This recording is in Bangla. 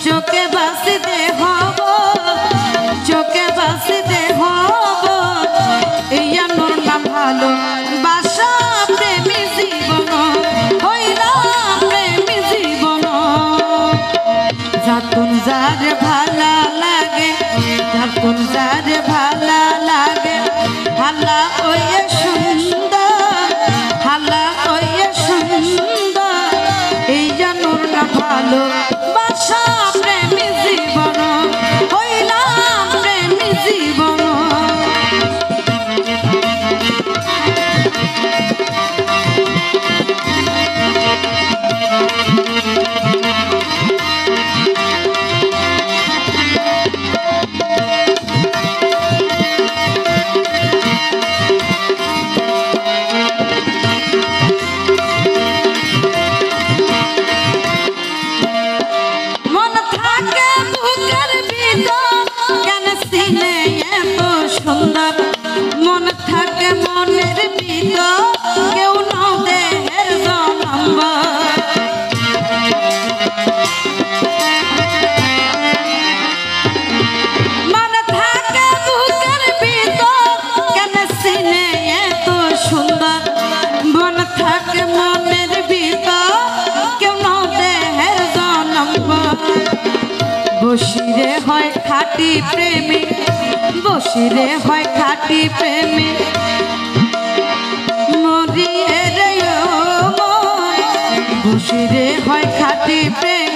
চোখে বাসিতে হব, চোখে বাসিতে হব, ইয়া নূর না ভালো বাসা প্রেমী জীবন হইলাম প্রেমী জীবন। যাতুন যারে ভালা লাগে, যাতুন যারে ভালা লাগে, হালা ওয়ে সুন্দর, হালা ওয়ে সুন্দর, ইয়া নূর না ভালো বাসা প্রেমী জীবন হইলাম প্রেমী জীবন। মন থাকে মনের ভিতর, কেউ না দেহের জনম্বর। মন থাকে বুকের ভিতর, কেন সিনে এত সুন্দর। মন থাকে মনের ভিতর, কেউ না দেহের জনম্বর। বসিরে হয় খাঁটি প্রেমিক, বসিরে হয় খাঁটি প্রেমিক, মরিয়ে রে ও মন। বসিরে হয় খাঁটি প্রেমিক,